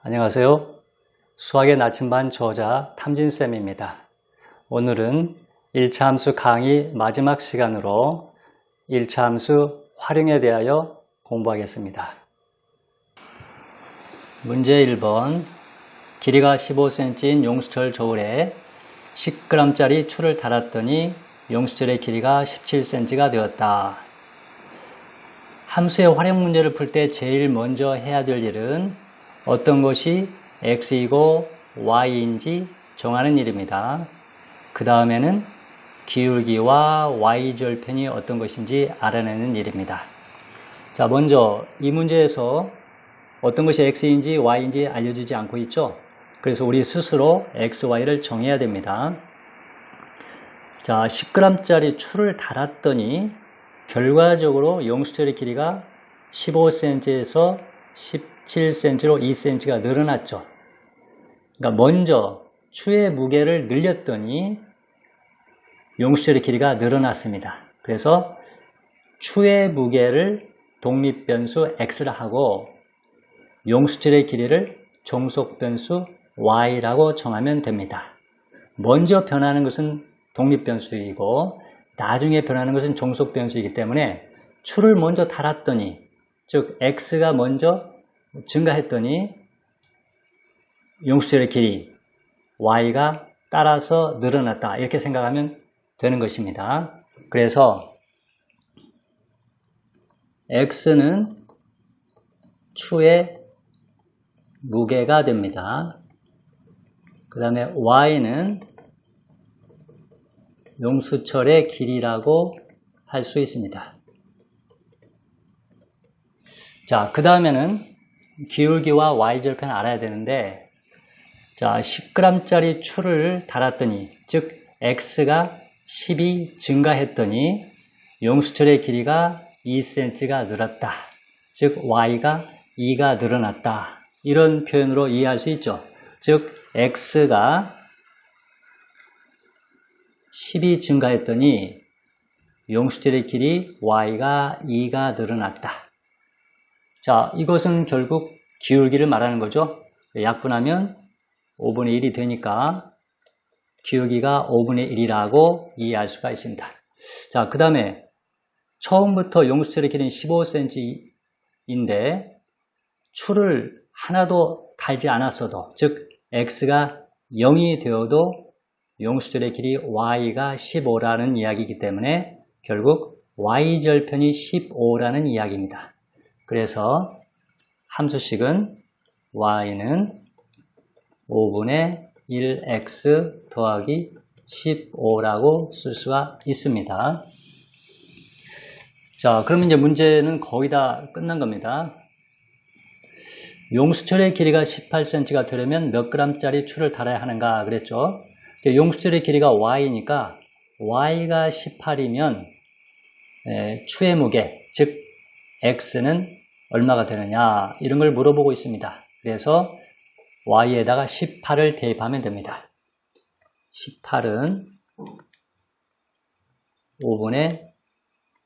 안녕하세요. 수학의 나침반 저자 탐진쌤입니다. 오늘은 1차 함수 강의 마지막 시간으로 1차 함수 활용에 대하여 공부하겠습니다. 문제 1번. 길이가 15cm인 용수철 저울에 10g짜리 추를 달았더니 용수철의 길이가 17cm가 되었다. 함수의 활용 문제를 풀 때 제일 먼저 해야 될 일은 어떤 것이 x이고 y인지 정하는 일입니다. 그 다음에는 기울기와 y절편이 어떤 것인지 알아내는 일입니다. 자, 먼저 이 문제에서 어떤 것이 x인지 y인지 알려주지 않고 있죠. 그래서 우리 스스로 x, y를 정해야 됩니다. 자, 10g짜리 추를 달았더니 결과적으로 용수철의 길이가 15cm에서 17cm로 2cm가 늘어났죠. 그러니까 먼저 추의 무게를 늘렸더니 용수철의 길이가 늘어났습니다. 그래서 추의 무게를 독립변수 x라 하고 용수철의 길이를 종속변수 y라고 정하면 됩니다. 먼저 변하는 것은 독립변수이고 나중에 변하는 것은 종속변수이기 때문에 추를 먼저 달았더니, 즉 x가 먼저 증가했더니 용수철의 길이 y가 따라서 늘어났다, 이렇게 생각하면 되는 것입니다. 그래서 x는 추의 무게가 됩니다. 그 다음에 y는 용수철의 길이라고 할 수 있습니다. 자, 그 다음에는 기울기와 y절편 알아야 되는데, 자, 10g짜리 추를 달았더니, 즉 x가 10이 증가했더니 용수철의 길이가 2cm가 늘었다, 즉 y가 2가 늘어났다, 이런 표현으로 이해할 수 있죠. 즉 x가 10이 증가했더니 용수철의 길이 y가 2가 늘어났다. 자, 이것은 결국 기울기를 말하는 거죠. 약분하면 5분의 1이 되니까 기울기가 5분의 1이라고 이해할 수가 있습니다. 자, 그 다음에 처음부터 용수철의 길이는 15cm인데 추를 하나도 달지 않았어도, 즉 x가 0이 되어도 용수철의 길이 y가 15라는 이야기이기 때문에 결국 y절편이 15라는 이야기입니다. 그래서 함수식은 y는 5분의 1x 더하기 15라고 쓸 수가 있습니다. 자, 그러면 이제 문제는 거의 다 끝난 겁니다. 용수철의 길이가 18cm가 되려면 몇 g짜리 추를 달아야 하는가 그랬죠. 용수철의 길이가 y니까 y가 18이면 추의 무게, 즉 x는 얼마가 되느냐, 이런 걸 물어보고 있습니다. 그래서 y에다가 18을 대입하면 됩니다. 18은 5분의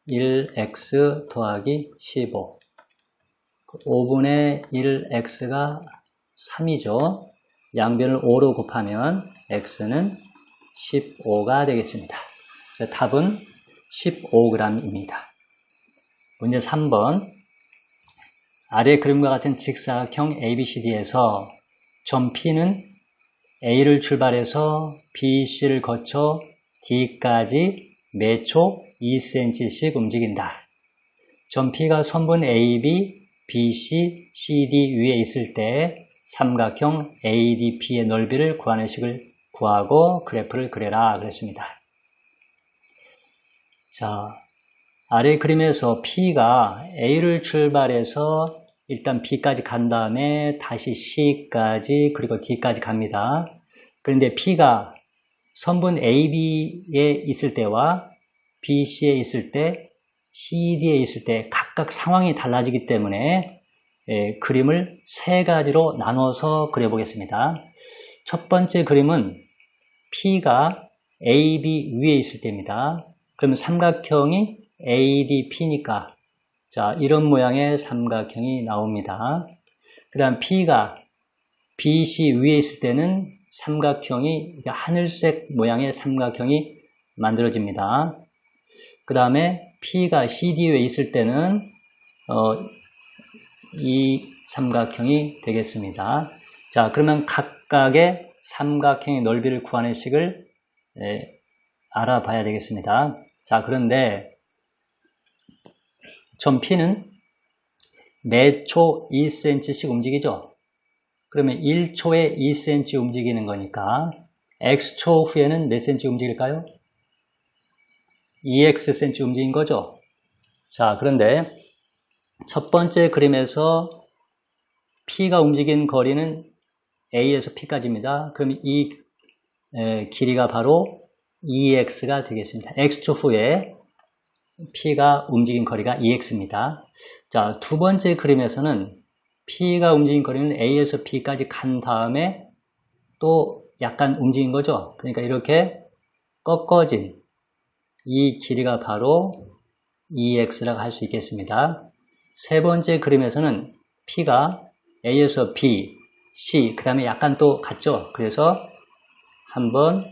1x 더하기 15, 5분의 1x가 3이죠. 양변을 5로 곱하면 x는 15가 되겠습니다. 답은 15g입니다. 문제 3번. 아래 그림과 같은 직사각형 ABCD에서 점 P는 A를 출발해서 BC를 거쳐 D까지 매초 2cm씩 움직인다. 점 P가 선분 AB, BC, CD 위에 있을 때 삼각형 ADP의 넓이를 구하는 식을 구하고 그래프를 그려라 그랬습니다. 자, 아래 그림에서 P가 A를 출발해서 일단 B까지 간 다음에 다시 C까지 그리고 D까지 갑니다. 그런데 P가 선분 AB에 있을 때와 BC에 있을 때, CD에 있을 때 각각 상황이 달라지기 때문에 그림을 세 가지로 나눠서 그려보겠습니다. 첫 번째 그림은 P가 AB 위에 있을 때입니다. 그러면 삼각형이 ADP니까 자, 이런 모양의 삼각형이 나옵니다. 그 다음 P가 BC 위에 있을 때는 삼각형이, 하늘색 모양의 삼각형이 만들어집니다. 그 다음에 P가 CD 위에 있을 때는 이 삼각형이 되겠습니다. 자, 그러면 각각의 삼각형의 넓이를 구하는 식을 알아봐야 되겠습니다. 자, 그런데 점 P는 매초 2cm씩 움직이죠. 그러면 1초에 2cm 움직이는 거니까 X초 후에는 몇 cm 움직일까요? 2X cm 움직인 거죠. 자, 그런데 첫 번째 그림에서 P가 움직인 거리는 A에서 P까지입니다. 그럼 이 길이가 바로 2X가 되겠습니다. X초 후에 P가 움직인 거리가 2X입니다. 자, 두 번째 그림에서는 P가 움직인 거리는 A에서 B까지 간 다음에 또 약간 움직인 거죠. 그러니까 이렇게 꺾어진 이 길이가 바로 2X라고 할 수 있겠습니다. 세 번째 그림에서는 P가 A에서 B, C, 그 다음에 약간 또 갔죠. 그래서 한 번,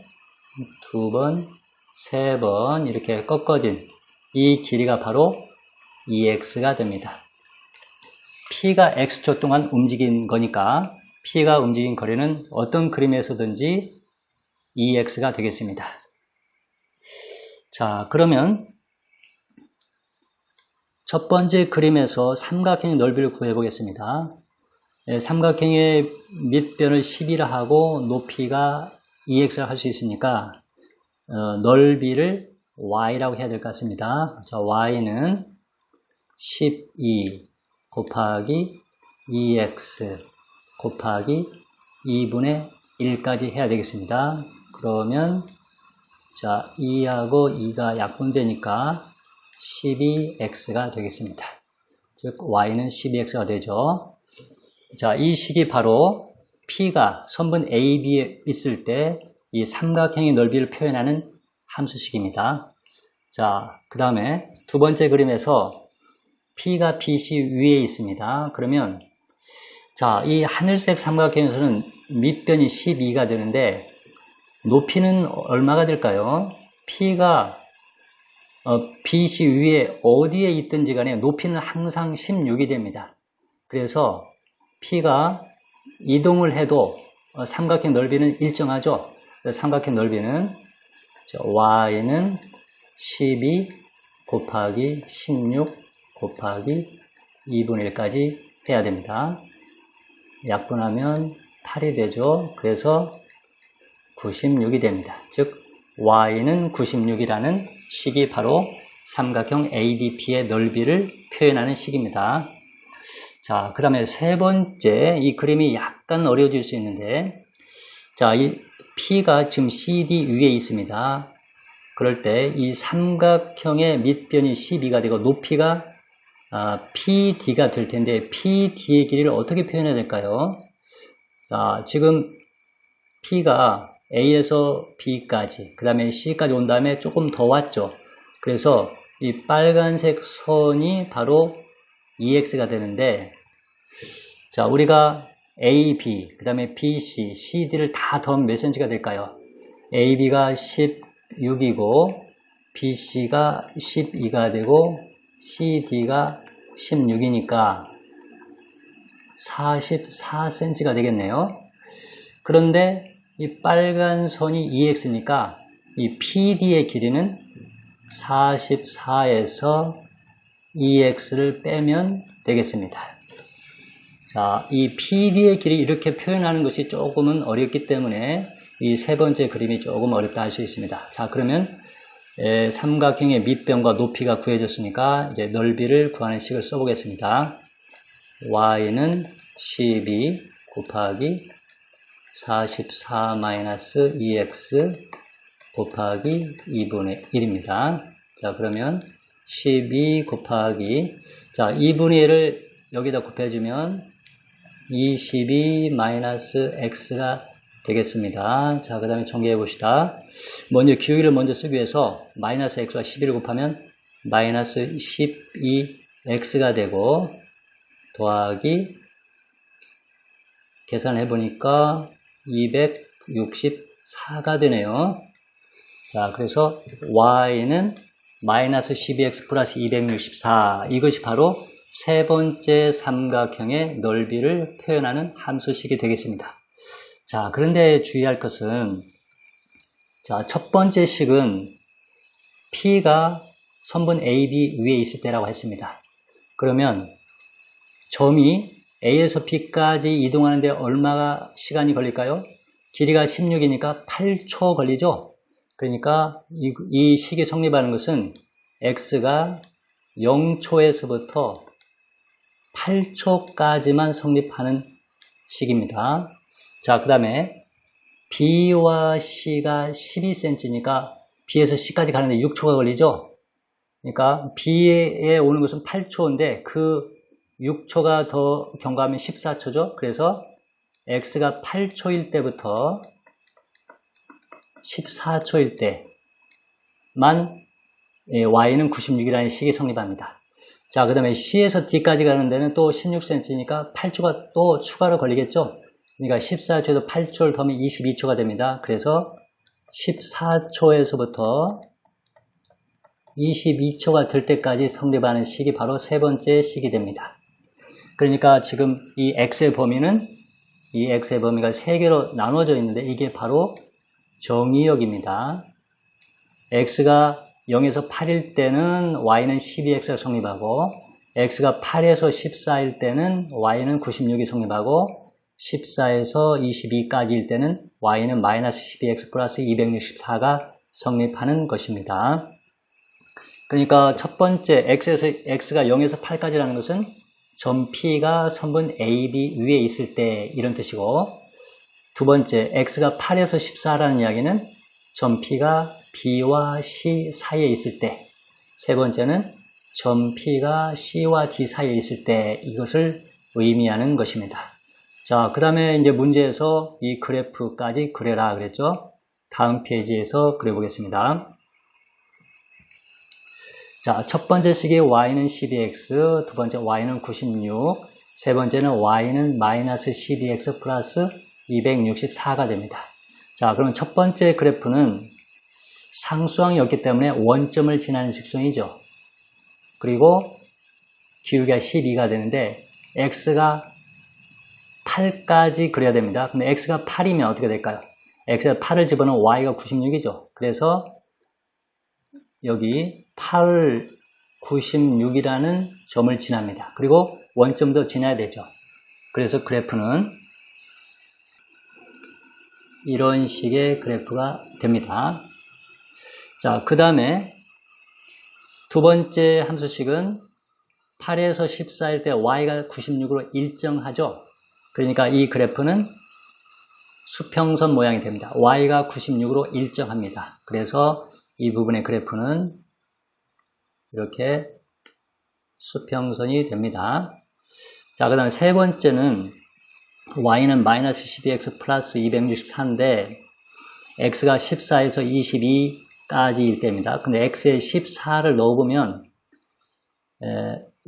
두 번, 세 번 이렇게 꺾어진 이 길이가 바로 2X가 됩니다. P가 X초 동안 움직인 거니까 P가 움직인 거리는 어떤 그림에서든지 2X가 되겠습니다. 자, 그러면 첫 번째 그림에서 삼각형의 넓이를 구해 보겠습니다. 삼각형의 밑변을 10이라 하고 높이가 2X라 할 수 있으니까 넓이를 Y라고 해야 될 것 같습니다. 자, Y는 12 곱하기 2X 곱하기 2분의 1까지 해야 되겠습니다. 그러면 자, 2하고 2가 약분되니까 12X가 되겠습니다. 즉 Y는 12X가 되죠. 자, 이 식이 바로 P가 선분 AB에 있을 때 이 삼각형의 넓이를 표현하는 함수식입니다. 자, 그 다음에 두 번째 그림에서 P가 BC 위에 있습니다. 그러면 자, 이 하늘색 삼각형에서는 밑변이 12가 되는데 높이는 얼마가 될까요? P가 BC 위에 어디에 있든지 간에 높이는 항상 16이 됩니다. 그래서 P가 이동을 해도 삼각형 넓이는 일정하죠. 삼각형 넓이는 Y는 12 곱하기 16 곱하기 2분의 1까지 해야 됩니다. 약분하면 8이 되죠. 그래서 96이 됩니다. 즉 Y는 96이라는 식이 바로 삼각형 ADP의 넓이를 표현하는 식입니다. 자, 그 다음에 세 번째, 이 그림이 약간 어려워질 수 있는데, 자, 이 P가 지금 CD 위에 있습니다. 그럴 때 이 삼각형의 밑변이 12가 되고 높이가 PD가 될 텐데, PD의 길이를 어떻게 표현해야 될까요? 자, 지금 P가 A에서 B까지, 그 다음에 C까지 온 다음에 조금 더 왔죠. 그래서 이 빨간색 선이 바로 EX가 되는데, 자, 우리가 AB, 그 다음에 BC, CD를 다 더하면 몇 cm가 될까요? AB가 16이고, BC가 12가 되고, CD가 16이니까 44cm가 되겠네요. 그런데 이 빨간 선이 EX니까 이 PD의 길이는 44에서 EX를 빼면 되겠습니다. 자, 이 PD의 길이 이렇게 표현하는 것이 조금은 어렵기 때문에 이 세 번째 그림이 조금 어렵다 할 수 있습니다. 자, 그러면 삼각형의 밑변과 높이가 구해졌으니까 이제 넓이를 구하는 식을 써보겠습니다. Y는 12 곱하기 44 마이너스 2X 곱하기 2분의 1입니다. 자, 그러면 12 곱하기, 자, 2분의 1을 여기다 곱해주면 22 마이너스 X가 되겠습니다. 자, 그 다음에 정리해 봅시다. 먼저 기울기를 먼저 쓰기 위해서 마이너스 X와 12를 곱하면 마이너스 12X가 되고, 더하기 계산해 보니까 264가 되네요. 자, 그래서 y는 마이너스 12x 플러스 264, 이것이 바로 세 번째 삼각형의 넓이를 표현하는 함수식이 되겠습니다. 자, 그런데 주의할 것은, 자, 첫 번째 식은 P가 선분 AB 위에 있을 때라고 했습니다. 그러면 점이 A에서 B까지 이동하는데 얼마가 시간이 걸릴까요? 길이가 16이니까 8초 걸리죠? 그러니까 이 식이 성립하는 것은 X가 0초에서부터 8초까지만 성립하는 식입니다. 자, 그 다음에 B와 C가 12cm니까 B에서 C까지 가는데 6초가 걸리죠? 그러니까 B에 오는 것은 8초인데 그 6초가 더 경과하면 14초죠? 그래서 X가 8초일 때부터 14초일 때만 Y는 96이라는 식이 성립합니다. 자, 그 다음에 C에서 D까지 가는 데는 또 16cm니까 8초가 또 추가로 걸리겠죠? 그러니까 14초에서 8초를 더하면 22초가 됩니다. 그래서 14초에서부터 22초가 될 때까지 성립하는 식이 바로 세 번째 식이 됩니다. 그러니까 지금 이 X의 범위는 이 X의 범위가 세 개로 나눠져 있는데 이게 바로 정의역입니다. X가 0에서 8일 때는 Y는 12X가 성립하고 X가 8에서 14일 때는 Y는 96이 성립하고 14에서 22까지일 때는 Y는 마이너스 12X 플러스 264가 성립하는 것입니다. 그러니까 첫 번째 X가 0에서 8까지라는 것은 점 P가 선분 AB 위에 있을 때 이런 뜻이고, 두 번째 X가 8에서 14라는 이야기는 점 P가 B와 C 사이에 있을 때, 세 번째는 점 P가 C와 D 사이에 있을 때 이것을 의미하는 것입니다. 자, 그 다음에 이제 문제에서 이 그래프까지 그려라 그랬죠? 다음 페이지에서 그려보겠습니다. 자, 첫 번째 식이 y는 12x, 두 번째 y는 96, 세 번째는 y는 마이너스 12x 플러스 264가 됩니다. 자, 그러면 첫 번째 그래프는 상수항이 없기 때문에 원점을 지나는 직선이죠. 그리고 기울기가 12가 되는데 x가 8까지 그려야 됩니다. 근데 x가 8이면 어떻게 될까요? x가 8을 집어넣으면 y가 96이죠. 그래서 여기 8, 96이라는 점을 지납니다. 그리고 원점도 지나야 되죠. 그래서 그래프는 이런 식의 그래프가 됩니다. 자, 그 다음에 두 번째 함수식은 8에서 14일 때 y가 96으로 일정하죠. 그러니까 이 그래프는 수평선 모양이 됩니다. y가 96으로 일정합니다. 그래서 이 부분의 그래프는 이렇게 수평선이 됩니다. 자, 그 다음에 세 번째는 y는 마이너스 12x 플러스 264인데 x가 14에서 22까지일 때입니다. 근데 x에 14를 넣어보면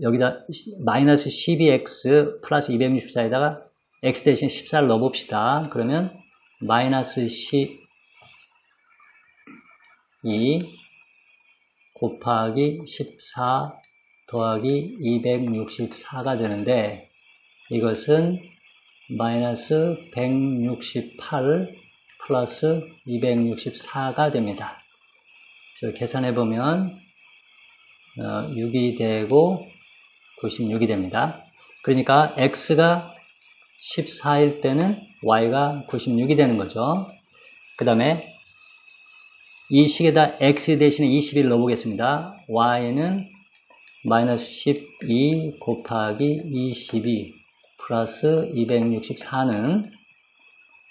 여기다 마이너스 12x 플러스 264에다가 x 대신 14를 넣어봅시다. 그러면 마이너스 12 곱하기 14 더하기 264가 되는데 이것은 마이너스 168 플러스 264가 됩니다. 계산해보면 6이 되고 96이 됩니다. 그러니까 x가 14일 때는 y가 96이 되는 거죠. 그 다음에 이 식에다 x 대신에 21을 넣어보겠습니다. y는 마이너스 12 곱하기 22 플러스 264는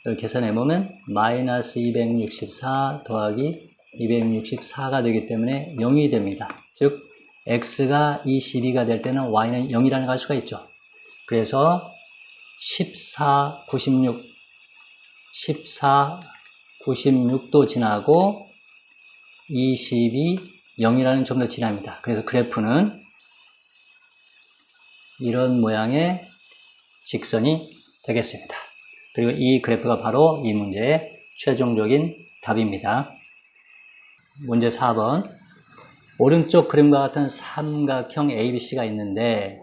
이걸 계산해보면 마이너스 264 더하기 264가 되기 때문에 0이 됩니다. 즉 x가 22가 될 때는 y는 0이라는 걸 알 수가 있죠. 그래서 14, 96도 지나고 22, 0이라는 점도 지납니다. 그래서 그래프는 이런 모양의 직선이 되겠습니다. 그리고 이 그래프가 바로 이 문제의 최종적인 답입니다. 문제 4번. 오른쪽 그림과 같은 삼각형 ABC가 있는데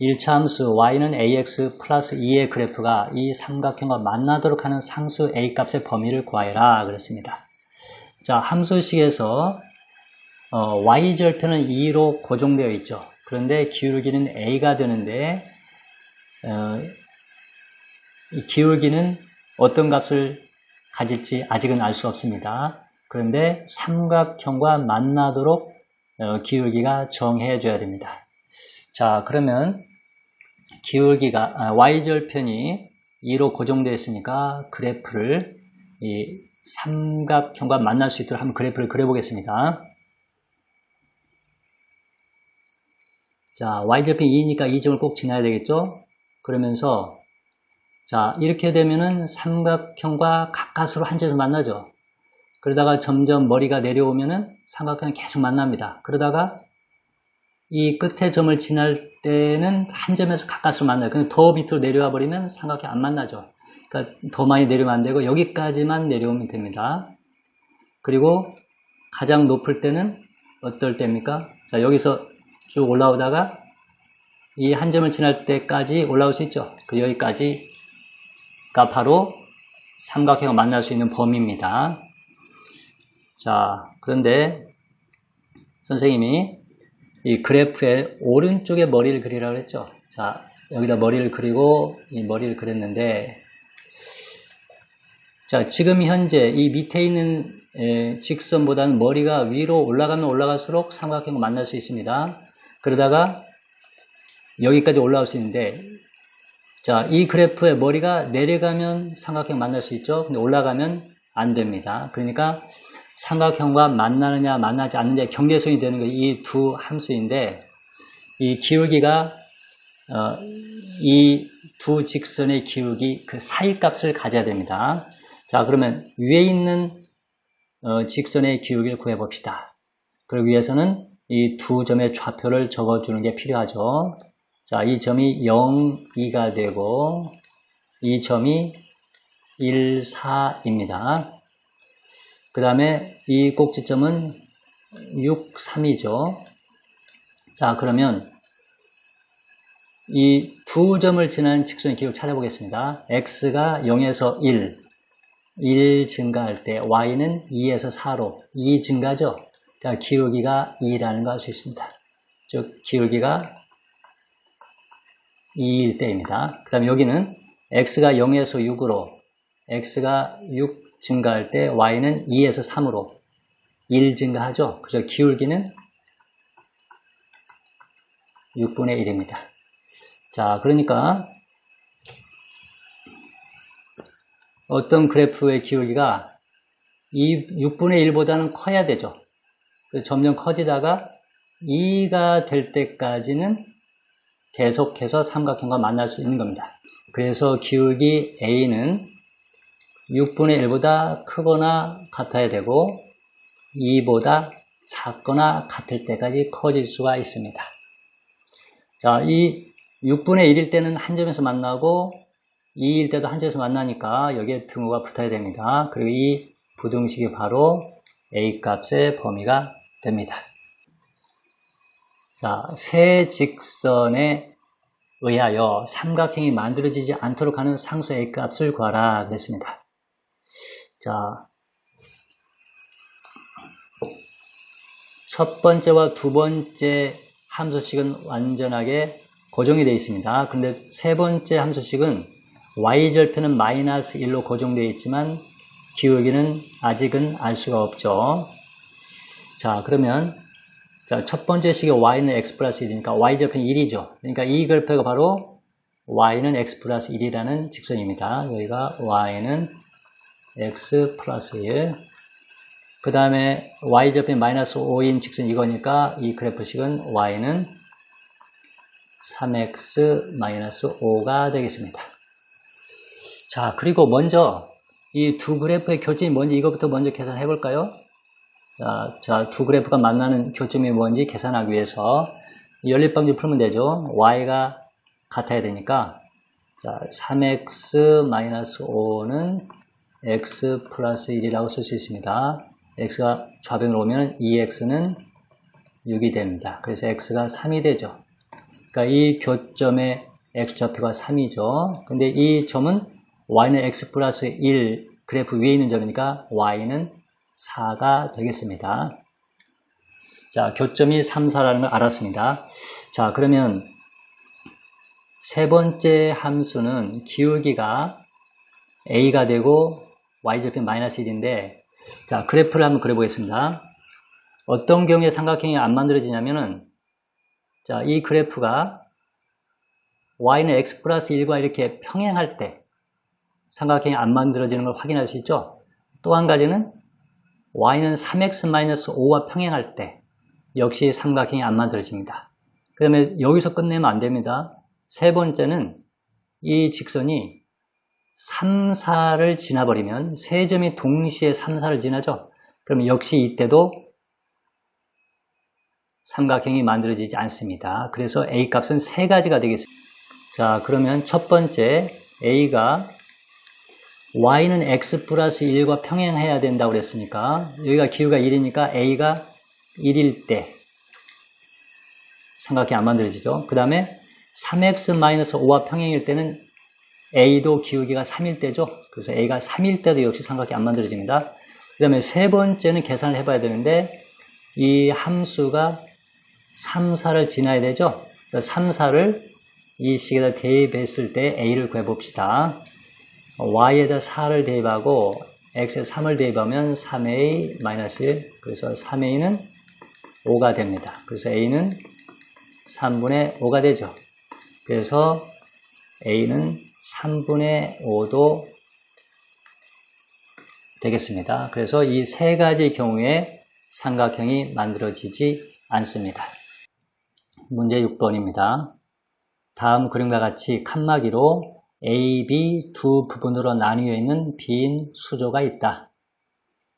1차 함수 y는 ax 플러스 2의 그래프가 이 삼각형과 만나도록 하는 상수 a 값의 범위를 구하여라 그랬습니다. 자, 함수식에서 y절편은 2로 고정되어 있죠. 그런데 기울기는 a가 되는데 이 기울기는 어떤 값을 가질지 아직은 알 수 없습니다. 그런데 삼각형과 만나도록 기울기가 정해져야 됩니다. 자, 그러면 기울기가 y절편이 2로 고정되어 있으니까 그래프를 이 삼각형과 만날 수 있도록 한번 그래프를 그려보겠습니다. 자, y절편 2니까 이 점을 꼭 지나야 되겠죠? 그러면서 자, 이렇게 되면은 삼각형과 가까스로 한 점을 만나죠. 그러다가 점점 머리가 내려오면은 삼각형이 계속 만납니다. 그러다가 이 끝에 점을 지날 때는 한 점에서 가까스로 만나요. 근데 더 밑으로 내려와 버리면 삼각형이 안 만나죠. 그러니까 더 많이 내려오면 안 되고 여기까지만 내려오면 됩니다. 그리고 가장 높을 때는 어떨 때입니까? 자, 여기서 쭉 올라오다가 이 한 점을 지날 때까지 올라올 수 있죠. 그 여기까지가 바로 삼각형을 만날 수 있는 범위입니다. 자, 그런데 선생님이 이 그래프의 오른쪽에 머리를 그리라고 했죠. 자, 여기다 머리를 그리고 이 머리를 그렸는데 자, 지금 현재 이 밑에 있는 직선보다는 머리가 위로 올라가면 올라갈수록 삼각형을 만날 수 있습니다. 그러다가 여기까지 올라올 수 있는데 자, 이 그래프의 머리가 내려가면 삼각형 만날 수 있죠. 근데 올라가면 안 됩니다. 그러니까 삼각형과 만나느냐 만나지 않느냐 경계선이 되는 게 이 두 함수인데 이 기울기가 이 두 직선의 기울기 그 사이 값을 가져야 됩니다. 자, 그러면 위에 있는 직선의 기울기를 구해 봅시다. 그러기 위해서는 이 두 점의 좌표를 적어주는 게 필요하죠. 자, 이 점이 0, 2가 되고 이 점이 1, 4입니다. 그 다음에 이 꼭지점은 6, 3이죠. 자, 그러면 이 두 점을 지나는 직선의 기울기 찾아보겠습니다. x가 0에서 1 증가할 때 y는 2에서 4로 2 증가죠. 그러니까 기울기가 2라는 걸 알 수 있습니다. 즉 기울기가 2일 때입니다. 그 다음에 여기는 x가 0에서 6으로 x가 6 증가할 때 y는 2에서 3으로 1 증가하죠. 그래서 기울기는 6분의 1입니다. 자, 그러니까 어떤 그래프의 기울기가 이 6분의 1보다는 커야 되죠. 점점 커지다가 2가 될 때까지는 계속해서 삼각형과 만날 수 있는 겁니다. 그래서 기울기 A는 6분의 1보다 크거나 같아야 되고 2보다 작거나 같을 때까지 커질 수가 있습니다. 자, 이 6분의 1일 때는 한 점에서 만나고 2일 때도 한 점에서 만나니까 여기에 등호가 붙어야 됩니다. 그리고 이 부등식이 바로 A 값의 범위가 됩니다. 자, 세 직선에 의하여 삼각형이 만들어지지 않도록 하는 상수 A 값을 구하라 그랬습니다. 자, 첫 번째와 두 번째 함수식은 완전하게 고정이 되어 있습니다. 그런데 세 번째 함수식은 y절편은 마이너스 1로 고정되어 있지만 기울기는 아직은 알 수가 없죠. 자, 그러면 자, 첫 번째 식의 y는 x 플러스 1이니까 y절편이 1이죠. 그러니까 이 그래프가 바로 y는 x 플러스 1이라는 직선입니다. 여기가 y는 x 플러스 1. 그 다음에 y절편이 마이너스 5인 직선 이거니까 이 그래프식은 y는 3x 마이너스 5가 되겠습니다. 자, 그리고 먼저 이 두 그래프의 교점이 뭔지 이것부터 먼저 계산해 볼까요? 자, 두 그래프가 만나는 교점이 뭔지 계산하기 위해서 연립방정 풀면 되죠. y가 같아야 되니까 자, 3x-5는 x 플러스 1이라고 쓸 수 있습니다. x가 좌변으로 오면 2x는 6이 됩니다. 그래서 x가 3이 되죠. 그러니까 이 교점의 x좌표가 3이죠. 근데 이 점은 y는 x 플러스 1 그래프 위에 있는 점이니까 y는 4가 되겠습니다. 자, 교점이 3, 4라는 걸 알았습니다. 자, 그러면 세 번째 함수는 기울기가 a가 되고 y좌표 마이너스 1인데, 자, 그래프를 한번 그려보겠습니다. 어떤 경우에 삼각형이 안 만들어지냐면은, 자, 이 그래프가 y는 x 플러스 1과 이렇게 평행할 때 삼각형이 안 만들어지는 걸 확인할 수 있죠. 또 한 가지는 y는 3x-5와 평행할 때 역시 삼각형이 안 만들어집니다. 그러면 여기서 끝내면 안 됩니다. 세 번째는 이 직선이 3, 4를 지나버리면 세 점이 동시에 3, 4를 지나죠. 그럼 역시 이때도 삼각형이 만들어지지 않습니다. 그래서 A 값은 세 가지가 되겠습니다. 자, 그러면 첫 번째 A가 Y는 X 플러스 1과 평행해야 된다고 그랬으니까 여기가 기울기가 1이니까 A가 1일 때 삼각형이 안 만들어지죠. 그 다음에 3x-5와 평행일 때는 A도 기울기가 3일 때죠. 그래서 A가 3일 때도 역시 삼각형이 안 만들어집니다. 그 다음에 세 번째는 계산을 해봐야 되는데 이 함수가 3, 4를 지나야 되죠. 그래서 3, 4를 이 식에다 대입했을 때 A를 구해봅시다. Y에다 4를 대입하고 X에 3을 대입하면 3A-1 그래서 3A는 5가 됩니다. 그래서 A는 3분의 5가 되죠. 그래서 A는 3분의 5도 되겠습니다. 그래서 이 세 가지 경우에 삼각형이 만들어지지 않습니다. 문제 6번입니다. 다음 그림과 같이 칸막이로 A, B 두 부분으로 나뉘어 있는 빈 수조가 있다.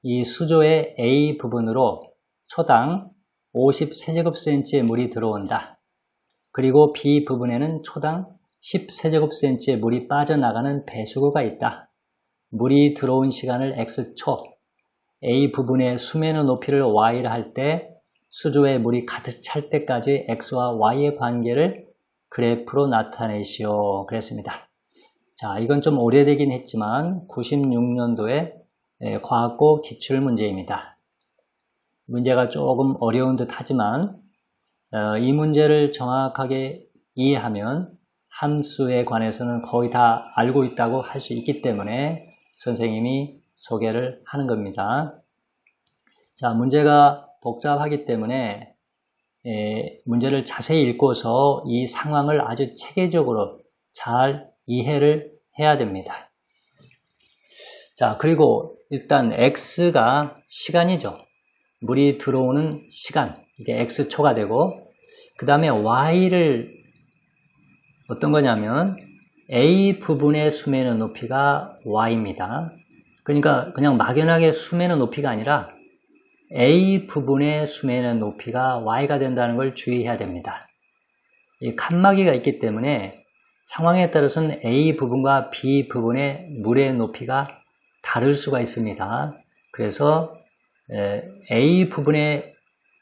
이 수조의 A 부분으로 초당 50세제곱cm의 물이 들어온다. 그리고 B 부분에는 초당 10세제곱cm의 물이 빠져나가는 배수구가 있다. 물이 들어온 시간을 X초, A 부분의 수면의 높이를 Y를 할 때 수조에 물이 가득 찰 때까지 X와 Y의 관계를 그래프로 나타내시오. 그랬습니다. 자, 이건 좀 오래되긴 했지만 96년도에 과학고 기출문제입니다. 문제가 조금 어려운 듯 하지만 이 문제를 정확하게 이해하면 함수에 관해서는 거의 다 알고 있다고 할 수 있기 때문에 선생님이 소개를 하는 겁니다. 자, 문제가 복잡하기 때문에 문제를 자세히 읽고서 이 상황을 아주 체계적으로 잘 이해를 해야 됩니다. 자, 그리고 일단 X가 시간이죠. 물이 들어오는 시간, 이게 X초가 되고, 그 다음에 Y를 어떤 거냐면 A 부분의 수면의 높이가 Y입니다. 그러니까 그냥 막연하게 수면의 높이가 아니라 A 부분의 수면의 높이가 Y가 된다는 걸 주의해야 됩니다. 이 칸막이가 있기 때문에 상황에 따라서는 A 부분과 B 부분의 물의 높이가 다를 수가 있습니다. 그래서 A 부분의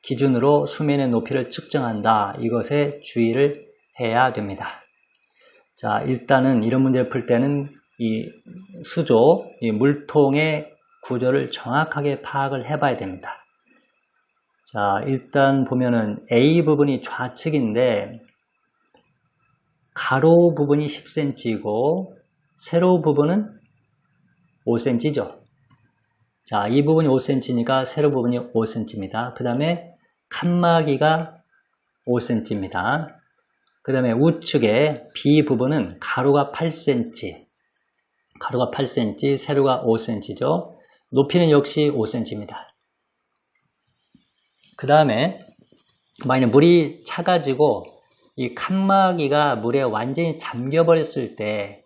기준으로 수면의 높이를 측정한다. 이것에 주의를 해야 됩니다. 자, 일단은 이런 문제를 풀 때는 이 수조, 이 물통의 구조를 정확하게 파악을 해봐야 됩니다. 자, 일단 보면은 A 부분이 좌측인데 가로 부분이 10cm이고 세로 부분은 5cm죠. 자, 이 부분이 5cm니까 세로 부분이 5cm입니다. 그 다음에 칸막이가 5cm입니다. 그 다음에 우측에 B 부분은 가로가 8cm, 세로가 5cm죠. 높이는 역시 5cm입니다. 그 다음에 만약 물이 차가지고 이 칸막이가 물에 완전히 잠겨버렸을 때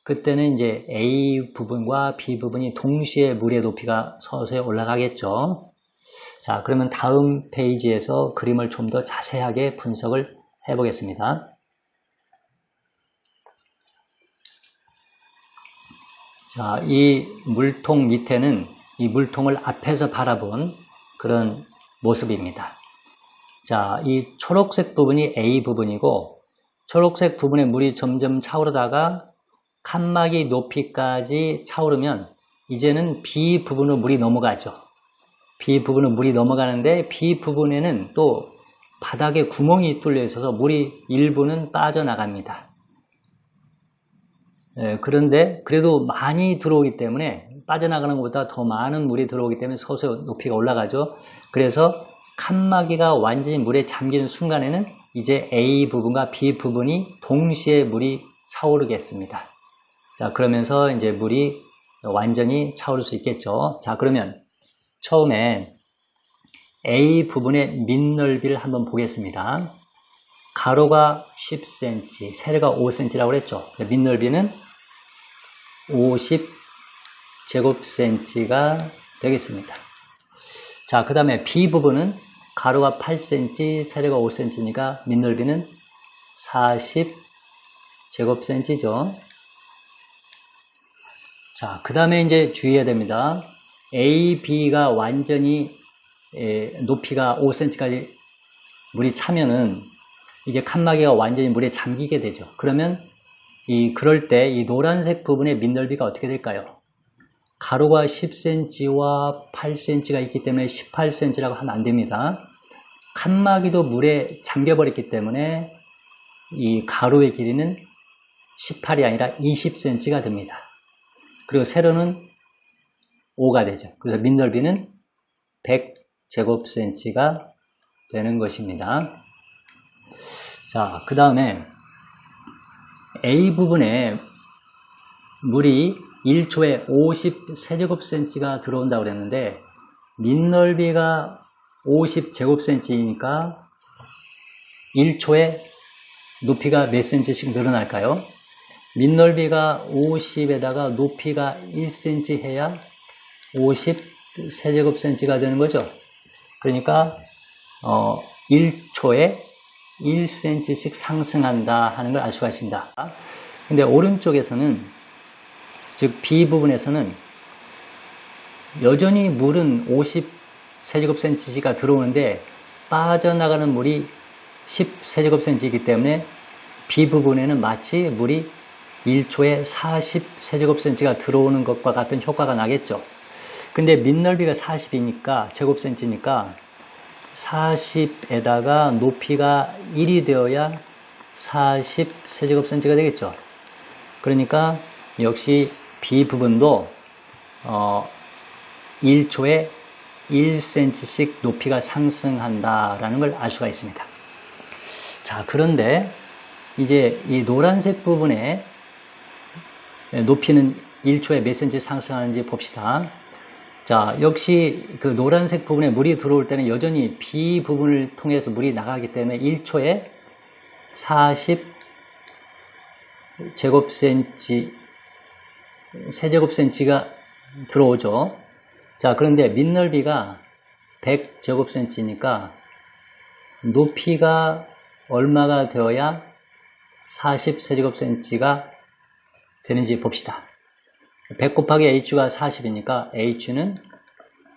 그때는 이제 A 부분과 B 부분이 동시에 물의 높이가 서서히 올라가겠죠. 자, 그러면 다음 페이지에서 그림을 좀 더 자세하게 분석을 해보겠습니다. 자, 이 물통 밑에는 이 물통을 앞에서 바라본 그런 모습입니다. 자, 이 초록색 부분이 A 부분이고 초록색 부분에 물이 점점 차오르다가 칸막이 높이까지 차오르면 이제는 B 부분으로 물이 넘어가죠. B 부분으로 물이 넘어가는데 B 부분에는 또 바닥에 구멍이 뚫려 있어서 물이 일부는 빠져나갑니다. 그런데 그래도 많이 들어오기 때문에 빠져나가는 것보다 더 많은 물이 들어오기 때문에 서서히 높이가 올라가죠. 그래서 칸막이가 완전히 물에 잠기는 순간에는 이제 A 부분과 B 부분이 동시에 물이 차오르겠습니다. 자, 그러면서 이제 물이 완전히 차오를 수 있겠죠. 자, 그러면 처음에 A 부분의 밑넓이를 한번 보겠습니다. 가로가 10cm, 세로가 5cm라고 그랬죠. 밑넓이는 50제곱cm가 되겠습니다. 자, 그 다음에 B 부분은 가로가 8cm, 세로가 5cm니까 밑넓이는 40제곱cm죠. 자, 그 다음에 이제 주의해야 됩니다. A, B가 완전히 높이가 5cm까지 물이 차면은 이제 칸막이가 완전히 물에 잠기게 되죠. 그러면 그럴 때 이 노란색 부분의 밑넓이가 어떻게 될까요? 가로가 10cm와 8cm가 있기 때문에 18cm라고 하면 안 됩니다. 칸막이도 물에 잠겨버렸기 때문에 이 가로의 길이는 18이 아니라 20cm가 됩니다. 그리고 세로는 5가 되죠. 그래서 밑넓이는 100제곱cm가 되는 것입니다. 자, 그 다음에 A 부분에 물이 1초에 50세제곱cm가 들어온다고 그랬는데 밑넓이가 50제곱cm이니까 1초에 높이가 몇 cm씩 늘어날까요? 밑넓이가 50에다가 높이가 1cm 해야 50세제곱cm가 되는 거죠. 그러니까 1초에 1cm씩 상승한다 하는 걸 알 수가 있습니다. 근데 오른쪽에서는, 즉 B 부분에서는 여전히 물은 50세제곱cm가 들어오는데 빠져나가는 물이 10세제곱cm이기 때문에 B 부분에는 마치 물이 1초에 40세제곱cm가 들어오는 것과 같은 효과가 나겠죠. 근데 밑넓이가 40이니까 제곱cm니까 40에다가 높이가 1이 되어야 40세제곱cm가 되겠죠. 그러니까 역시 B 부분도 1초에 1cm씩 높이가 상승한다라는 걸 알 수가 있습니다. 자, 그런데 이제 이 노란색 부분에 높이는 1초에 몇 cm 상승하는지 봅시다. 자, 역시 그 노란색 부분에 물이 들어올 때는 여전히 B 부분을 통해서 물이 나가기 때문에 1초에 40세제곱cm가 들어오죠. 자, 그런데 밑넓이가 100제곱cm니까 높이가 얼마가 되어야 40세제곱cm가 되는지 봅시다. 100 곱하기 H가 40이니까 H는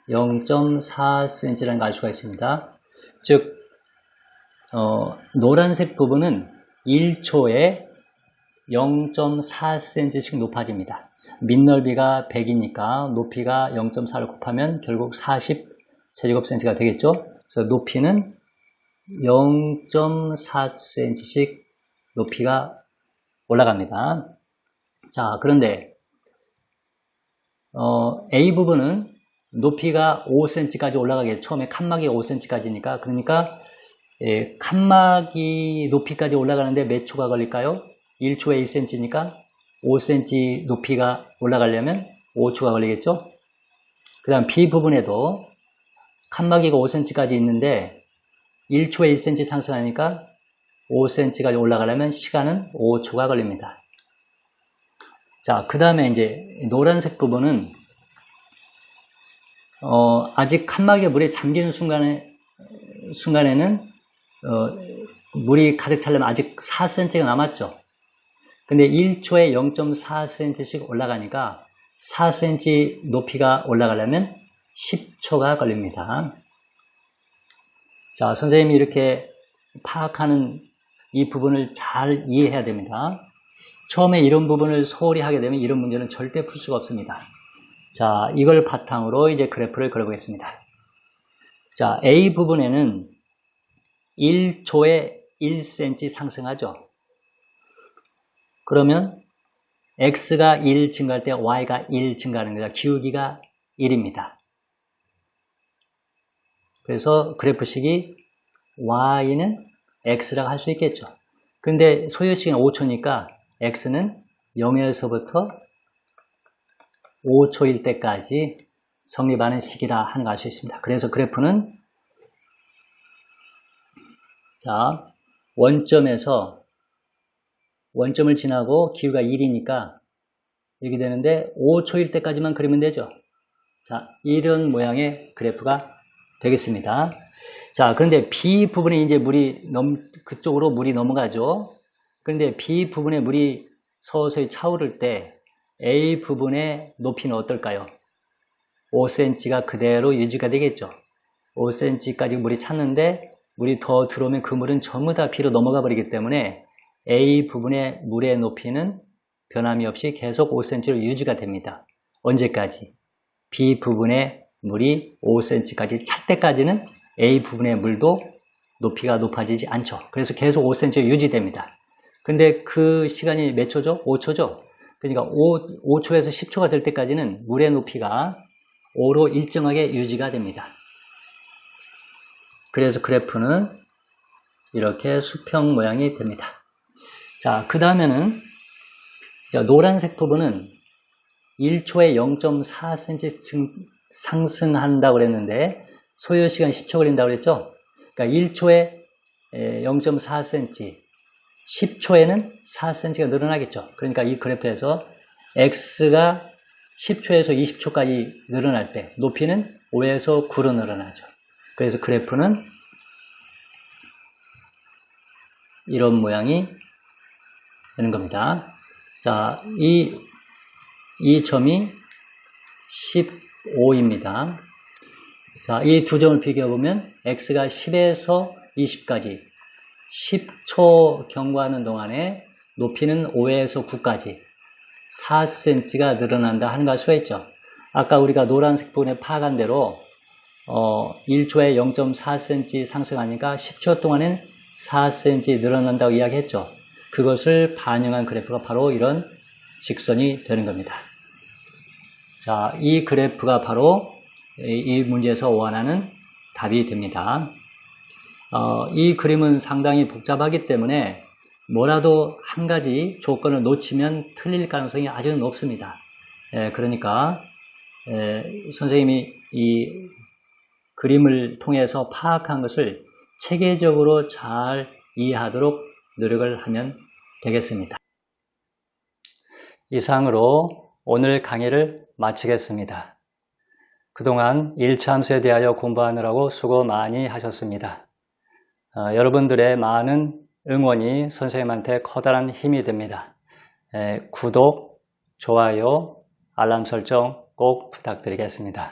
0.4cm라는 걸 알 수가 있습니다. 즉 노란색 부분은 1초에 0.4cm씩 높아집니다. 밑넓이가 100이니까 높이가 0.4를 곱하면 결국 40세제곱cm가 되겠죠. 그래서 높이는 0.4cm씩 높이가 올라갑니다. 자, 그런데 A 부분은 높이가 5cm까지 올라가게, 처음에 칸막이가 5cm까지니까, 그러니까 칸막이 높이까지 올라가는데 몇 초가 걸릴까요? 1초에 1cm니까 5cm 높이가 올라가려면 5초가 걸리겠죠? 그 다음 B 부분에도 칸막이가 5cm까지 있는데 1초에 1cm 상승하니까 5cm까지 올라가려면 시간은 5초가 걸립니다. 자, 그 다음에 이제 노란색 부분은 아직 칸막이가 물에 잠기는 순간에는 물이 가득 차려면 아직 4cm가 남았죠. 근데 1초에 0.4cm씩 올라가니까 4cm 높이가 올라가려면 10초가 걸립니다. 자, 선생님이 이렇게 파악하는 이 부분을 잘 이해해야 됩니다. 처음에 이런 부분을 소홀히 하게 되면 이런 문제는 절대 풀 수가 없습니다. 자, 이걸 바탕으로 이제 그래프를 그려보겠습니다. 자, A 부분에는 1초에 1cm 상승하죠. 그러면 X가 1 증가할 때 Y가 1 증가하는 거다. 기울기가 1입니다. 그래서 그래프식이 Y는 X라고 할 수 있겠죠. 근데 소요시간 5초니까 X는 0에서부터 5초일 때까지 성립하는 시기라 하는 걸 알 수 있습니다. 그래서 그래프는 자, 원점을 지나고 기울기가 1이니까 이렇게 되는데 5초일 때까지만 그리면 되죠. 자, 이런 모양의 그래프가 되겠습니다. 자, 그런데 B 부분에 이제 그쪽으로 물이 넘어가죠. 그런데 B 부분에 물이 서서히 차오를 때 A 부분의 높이는 어떨까요? 5cm가 그대로 유지가 되겠죠. 5cm까지 물이 찼는데 물이 더 들어오면 그 물은 전부 다 B로 넘어가 버리기 때문에 A 부분의 물의 높이는 변함이 없이 계속 5cm로 유지가 됩니다. 언제까지? B 부분의 물이 5cm까지 찰 때까지는 A 부분의 물도 높이가 높아지지 않죠. 그래서 계속 5cm로 유지됩니다. 근데 그 시간이 몇 초죠? 5초죠? 그러니까 5초에서 10초가 될 때까지는 물의 높이가 5로 일정하게 유지가 됩니다. 그래서 그래프는 이렇게 수평 모양이 됩니다. 자, 그 다음에는 노란색 부분은 1초에 0.4cm 상승한다고 그랬는데 소요시간 10초 걸린다고 그랬죠? 그러니까 1초에 0.4cm, 10초에는 4cm가 늘어나겠죠. 그러니까 이 그래프에서 X가 10초에서 20초까지 늘어날 때 높이는 5에서 9로 늘어나죠. 그래서 그래프는 이런 모양이 되는 겁니다. 자, 이 점이 15입니다. 자, 이 두 점을 비교해보면 X가 10에서 20까지 10초 경과하는 동안에 높이는 5에서 9까지 4cm가 늘어난다 하는 걸 알 수가 있죠. 아까 우리가 노란색 부분에 파악한 대로 1초에 0.4cm 상승하니까 10초 동안엔 4cm 늘어난다고 이야기했죠. 그것을 반영한 그래프가 바로 이런 직선이 되는 겁니다. 자, 이 그래프가 바로 이 문제에서 원하는 답이 됩니다. 이 그림은 상당히 복잡하기 때문에 뭐라도 한 가지 조건을 놓치면 틀릴 가능성이 아주 높습니다. 그러니까 선생님이 이 그림을 통해서 파악한 것을 체계적으로 잘 이해하도록 노력을 하면 되겠습니다. 이상으로 오늘 강의를 마치겠습니다. 그동안 1차 함수에 대하여 공부하느라고 수고 많이 하셨습니다. 여러분들의 많은 응원이 선생님한테 커다란 힘이 됩니다. 구독, 좋아요, 알람 설정 꼭 부탁드리겠습니다.